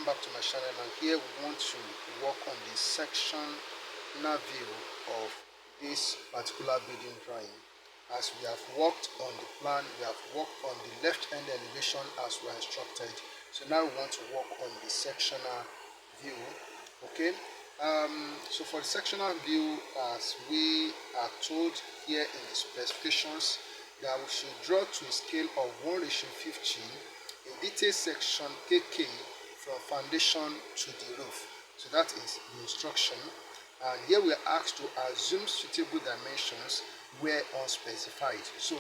back to my channel, and here we want to work on the sectional view of this particular building drawing. As we have worked on the plan, we have worked on the left hand elevation as we are instructed. So now we want to work on the sectional view. Okay, so for the sectional view, as we are told here in the specifications, that we should draw to a scale of 1:50 a detailed section KK from foundation to the roof. So that is the instruction. And here we are asked to assume suitable dimensions where unspecified. So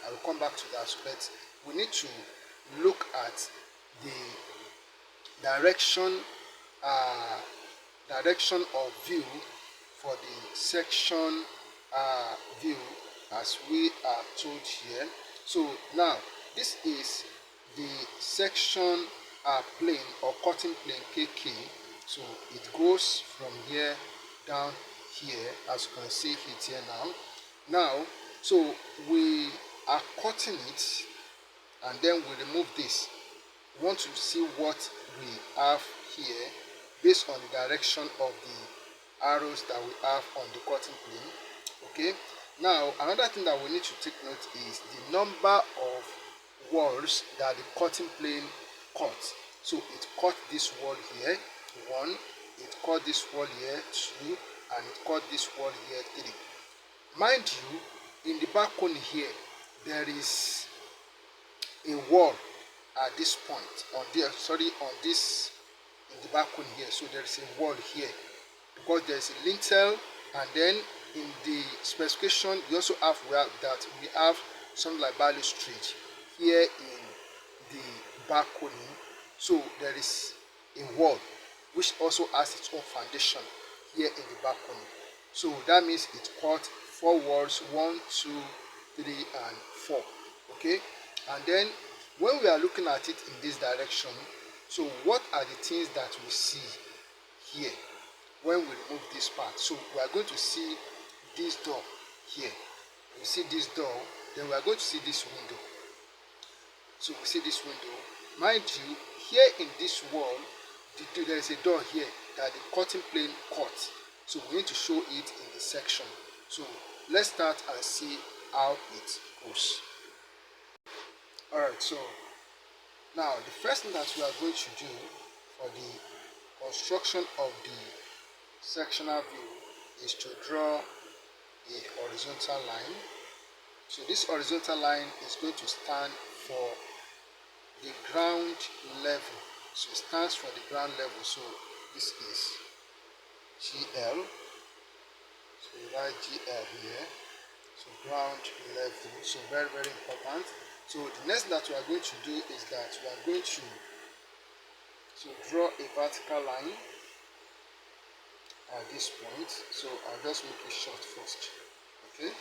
I will come back to that, but we need to look at the direction of view for the section view as we are told here. So now this is the section plane or cutting plane KK. So it goes from here down here, as you can see it here now. So we are cutting it, and then we remove this. We want to see what we have here based on the direction of the arrows that we have on the cutting plane. Okay, now another thing that we need to take note is the number of walls that the cutting plane cut. So it cut this wall here 1, it cut this wall here 2, and it cut this wall here 3. Mind you, in the balcony here there is a wall at this point on this in the balcony here. So there is a wall here because there is a lintel, and then in the specification we also have that we have something like balustrade here in the balcony. So there is a wall which also has its own foundation here in the balcony. So that means it cut 4 walls, 1, 2, 3, and 4. Okay, and then when we are looking at it in this direction, so what are the things that we see here when we remove this part? So we are going to see this door here. We see this door, then we are going to see this window. So we see this window. Mind you, here in this wall, there is a door here that the cutting plane cut. So we need to show it in the section. So let's start and see how it goes. Alright, so now the first thing that we are going to do for the construction of the sectional view is to draw a horizontal line. So this horizontal line is going to stand for the ground level. So it stands for the ground level. So this is GL. So we write GL here. So ground level. So very, very important. So the next that we are going to do is that we are going to draw a vertical line at this point. So I'll just make it short first. Okay.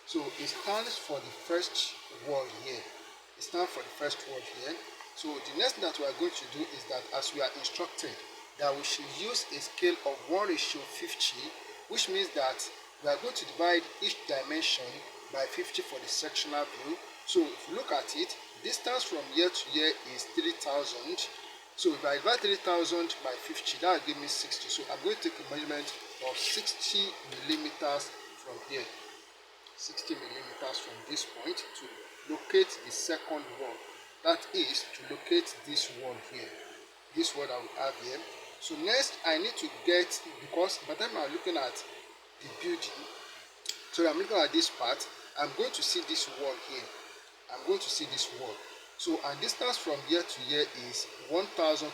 So it stands for the first wall here. It stands for the first wall here. So the next thing that we are going to do is that, as we are instructed, that we should use a scale of 1:50, which means that we are going to divide each dimension by 50 for the sectional view. So if you look at it, distance from here to here is 3,000. So if I divide 3,000 by 50, that will give me 60. So I'm going to take a measurement of 60 millimeters from here. 60 millimeters from this point to locate the second wall. That is to locate this wall here. This wall that we have here. So next I need to get, because by the time I'm looking at the building, so I'm looking at this part, I'm going to see this wall here. I'm going to see this wall. So and distance from here to here is 1,200.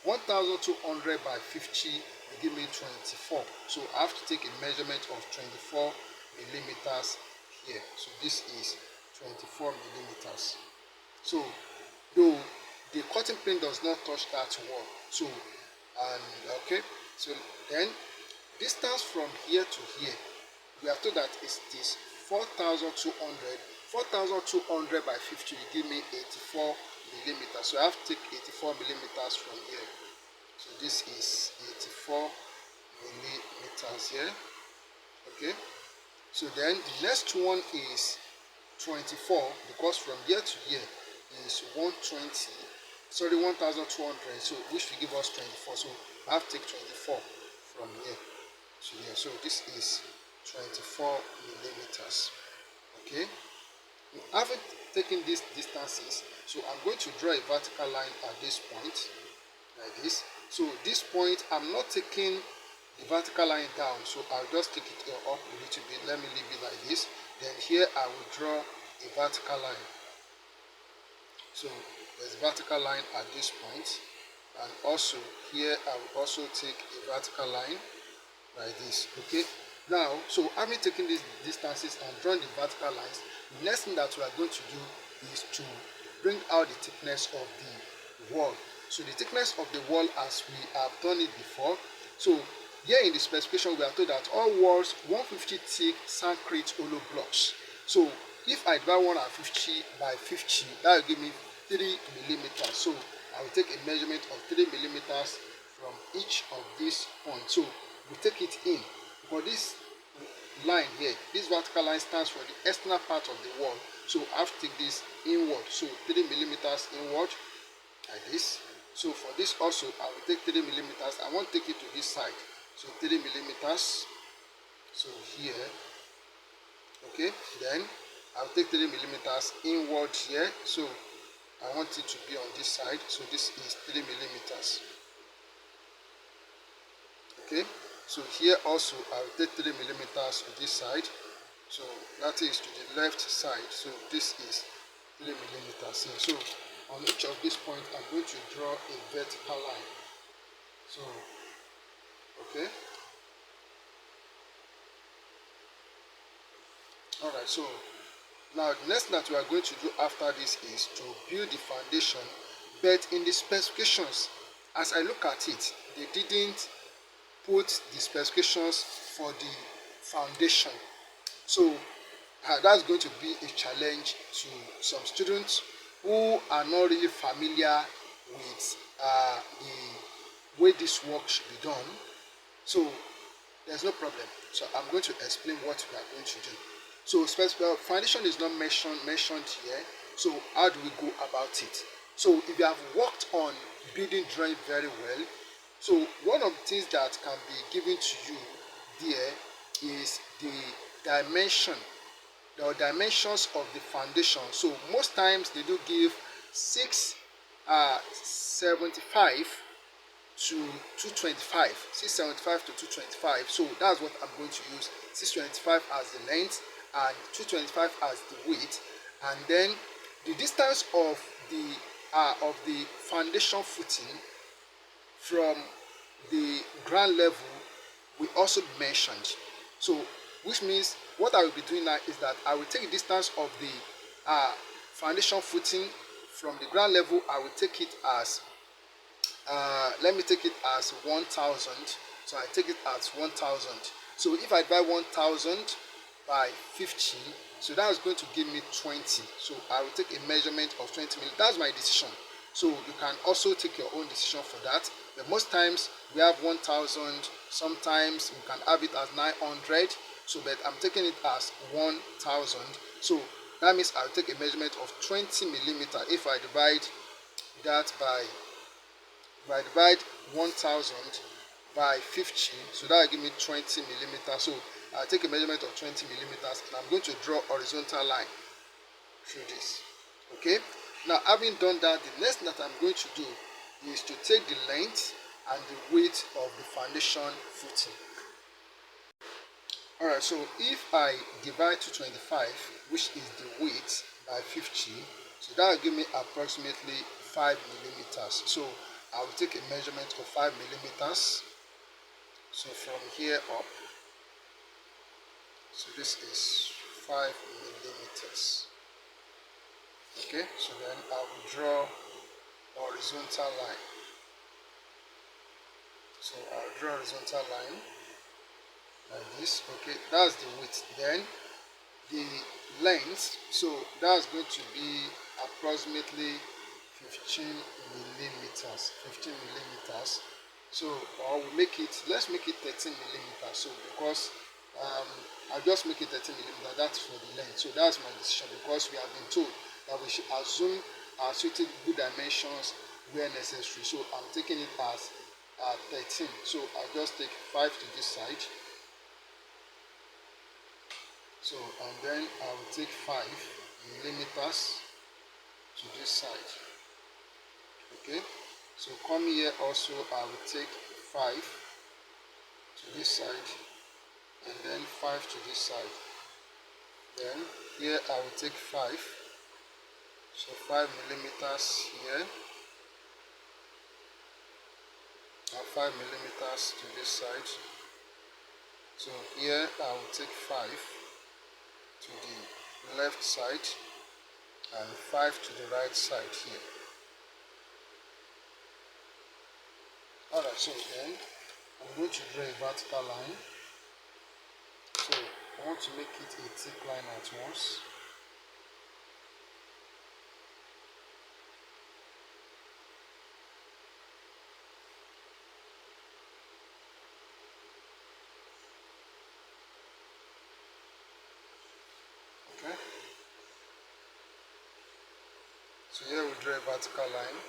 1,200 by 50 will give me 24. So I have to take a measurement of 24 millimeters here. So this is 24 millimeters. So though the cutting plane does not touch that wall. So okay, so then distance from here to here, we are told that it is 4,200. 4,200 by 50 will give me 84 millimeters. So I have to take 84 millimeters from here. So this is 84 millimeters here. Okay. So then the next one is 24, because from here to here is 120. sorry, 1200, so which will give us 24. So I have to take 24 from here to here. So this is 24 millimeters. Okay, after taking these distances, so I'm going to draw a vertical line at this point like this. So this point, I'm not taking the vertical line down, so I'll just take it up a little bit. Let me leave it like this. Then here I will draw a vertical line. So there's a vertical line at this point, and also here I will also take a vertical line like this. Okay, now, so having taken these distances and drawn the vertical lines, the next thing that we are going to do is to bring out the thickness of the wall. So the thickness of the wall, as we have done it before, so here in the specification we are told that all walls 150 thick sandcrete hollow blocks. So if I divide 150 by 50, that will give me 3 millimeters. So I will take a measurement of 3 millimeters from each of these points. So we take it in, for this line here, this vertical line stands for the external part of the wall. So I have to take this inward, so 3 millimeters inward like this. So for this also I will take 3 millimeters. I want to take it to this side, so 3 millimeters. So here, okay, then I'll take 3 millimeters inward here. So I want it to be on this side, so this is 3 millimeters. Okay, so here also I will take 3 millimeters to this side, so that is to the left side. So this is 3 millimeters here. So on each of these points I'm going to draw a vertical line. So okay, all right. So now the next that we are going to do after this is to build the foundation. But in the specifications, as I look at it, they didn't put the specifications for the foundation. So that's going to be a challenge to some students who are not really familiar with the way this work should be done. So there's no problem. So I'm going to explain what we are going to do. So foundation is not mentioned here. So how do we go about it? So if you have worked on building drawing very well, so one of the things that can be given to you there is the dimensions of the foundation. So most times they do give 675 to 225, 675 to 225. So that's what I'm going to use. 625 as the length and 225 as the width, and then the distance of the foundation footing from the ground level will also be mentioned. So which means what I will be doing now is that I will take the distance of the foundation footing from the ground level. I will take it as let me take it as 1000. So I take it as 1000. So if I divide 1000 by 50, so that's going to give me 20. So I will take a measurement of 20 millimeters. That's my decision. So you can also take your own decision for that. But most times we have 1000. Sometimes you can have it as 900. So but I'm taking it as 1000. So that means I'll take a measurement of 20 millimeters. If I divide that by 1000 by 50, so that will give me 20 millimeters. So I'll take a measurement of 20 millimeters, and I'm going to draw a horizontal line through this. Okay, now having done that, the next thing that I'm going to do is to take the length and the width of the foundation footing. Alright, so if I divide 225, which is the width, by 50, so that will give me approximately 5 millimeters. So I will take a measurement of 5 millimeters. So from here up, so this is 5 millimeters. Okay, so then I will draw a horizontal line. So I'll draw a horizontal line like this. Okay, that's the width. Then the length, so that's going to be approximately 15 millimeters. 15 millimeters. So let's make it 13 millimeters. So because I'll just make it 13 millimeters, that's for the length. So that's my decision, because we have been told that we should assume our suitable dimensions where necessary. So I'm taking it as 13. So I just take 5 to this side. So and then I will take 5 millimeters to this side. Okay. So come here also I will take 5 to this side and then 5 to this side. Then here I will take 5. So 5 millimeters here and 5 millimeters to this side. So here I will take 5 to the left side and 5 to the right side here. Alright, so then I'm going to draw a vertical line. So I want to make it a thick line at once. Okay. So here we draw a vertical line.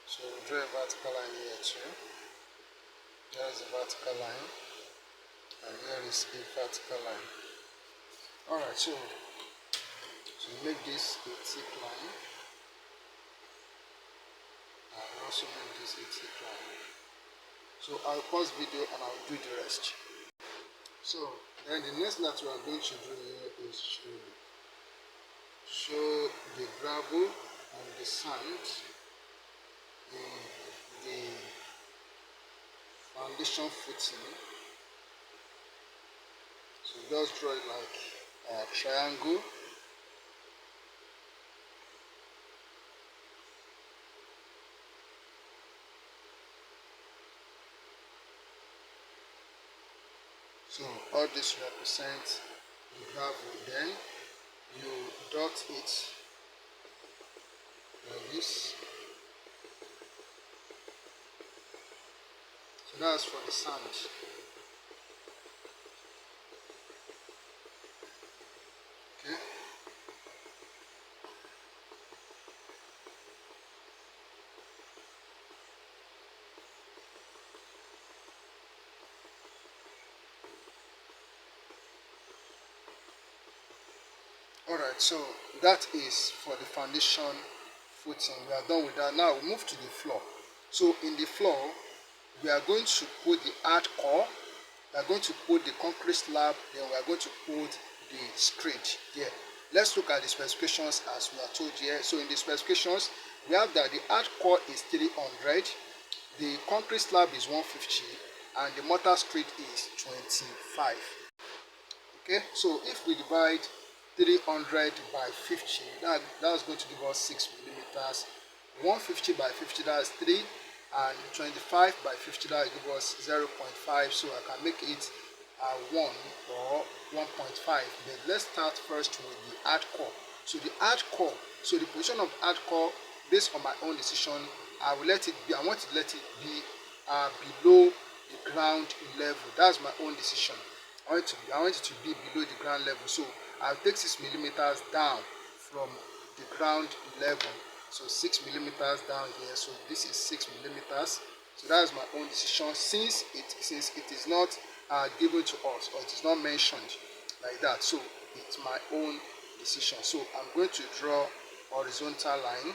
So we draw a vertical line here too. Here is a vertical line. And here is a vertical line. Alright, so make this a thick line. And also make this a thick line. So I'll pause video and I'll do the rest. So then the next that we are going to do here is to show the gravel and the sand in the foundation footing. So just draw it like a triangle. So all this represents the gravel. Then you dot it like this. So that's for the sand. Okay. Alright, so that is for the foundation footing. We are done with that. Now we move to the floor. So in the floor, we are going to put the hard core, we are going to put the concrete slab, then we are going to put the screed here. Let's look at the specifications as we are told here. So in the specifications, we have that the hard core is 300, the concrete slab is 150, and the mortar screed is 25. Okay, so if we divide 300 by 50, that's going to give us 6 millimeters. 150 by 50, that's 3, and 25 by 50, that will give us 0.5. So I can make it 1 or 1.5. But let's start first with the hard core. So the hard core, so the position of hard core, based on my own decision, I will let it be. I want to let it be below the ground level. That's my own decision. I want it to be below the ground level. So I'll take 6 millimeters down from the ground level. So 6 millimeters down here. So this is 6 millimeters. So that's my own decision since it is not given to us, or it is not mentioned like that. So it's my own decision. So I'm going to draw horizontal line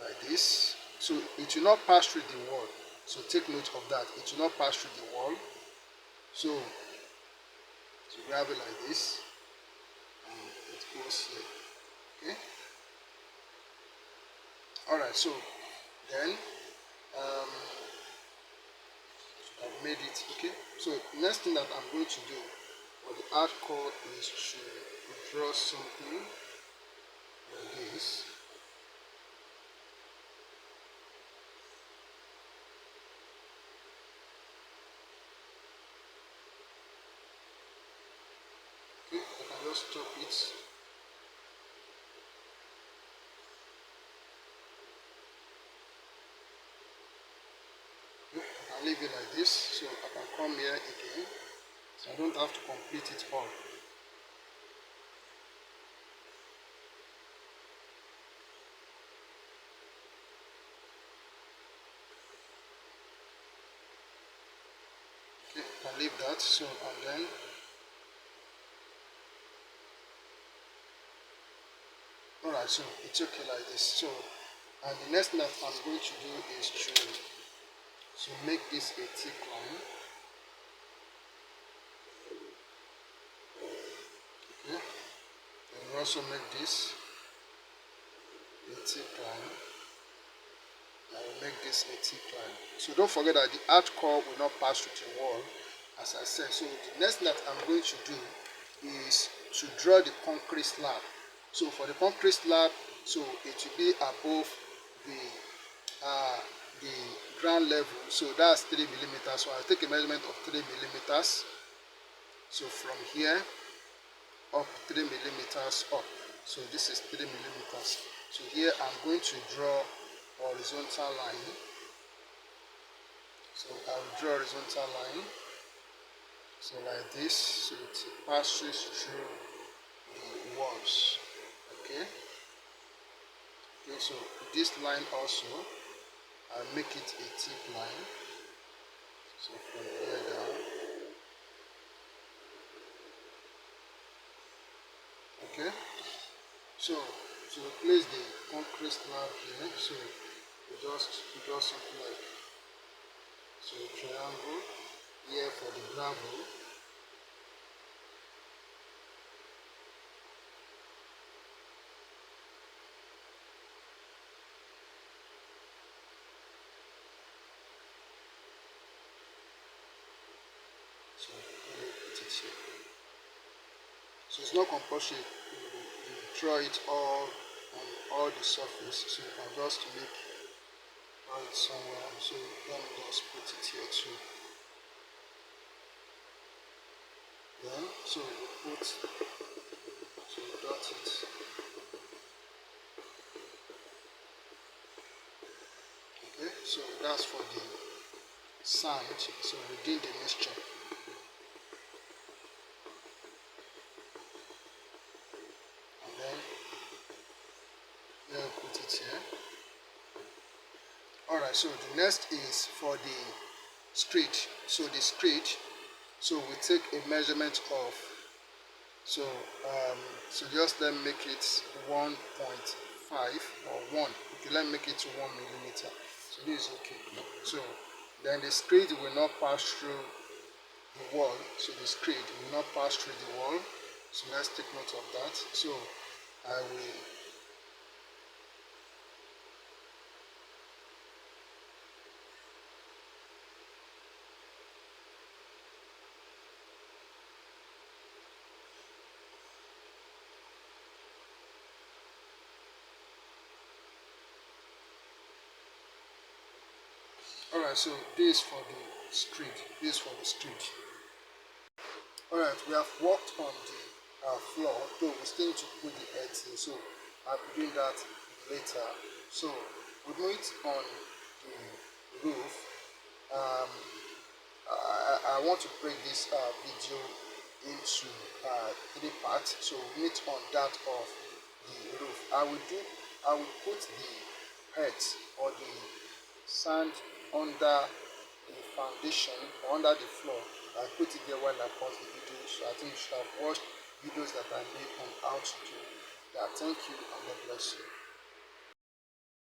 like this. So it will not pass through the wall. So take note of that. It will not pass through the wall. So grab it like this, and it goes here. Okay. Alright, so then I've made it. Okay. So next thing that I'm going to do for the hard core is to draw something like this. Okay, I can just stop it. Leave it like this, so I can come here again, so I don't have to complete it all. Okay, I'll leave that. So, and then, alright, so it's okay like this. So, and the next step I'm going to do is to make this a thick line. Okay, and also make this a thick line. I will make this a thick line. So don't forget that the arch core will not pass through the wall, as I said. So the next thing that I'm going to do is to draw the concrete slab. So for the concrete slab, so it will be above the uh, the ground level. So that's 3 millimeters. So I'll take a measurement of 3 millimeters. So from here up 3 millimeters up. So this is 3 millimeters. So here I'm going to draw horizontal line. So I'll draw horizontal line. So like this. So it passes through the walls. Okay. Okay, so this line also, I'll make it a thick line. So from here down. Okay. So to place the concrete slab here, so you just draw something like so a triangle here for the gravel. So put it here. So it's not compulsory you draw it all on all the surface. So you can just draw it somewhere. So let me just put it here too. Then so you put so you dot it. Okay, so that's for the sand. So within the mixture. And then put it here. Alright, so the next is for the street. So the street, so we take a measurement of so just let me make it 1.5 or 1. Okay, let me make it 1 millimeter. So this is okay. So then the screed will not pass through the wall. So the screed will not pass through the wall. So let's take note of that. So I will alright, so this for the street. This for the street. Alright, we have worked on the floor, though we still need to put the earth in, so I'll be doing that later. So we do it on the roof. I want to break this video into 3 parts, so we meet on that of the roof. I will put the earth or the sand under the foundation or under the floor. I put it there while I pause the video, so I think you should have watched videos that I made on how to do that. Thank you and God bless you.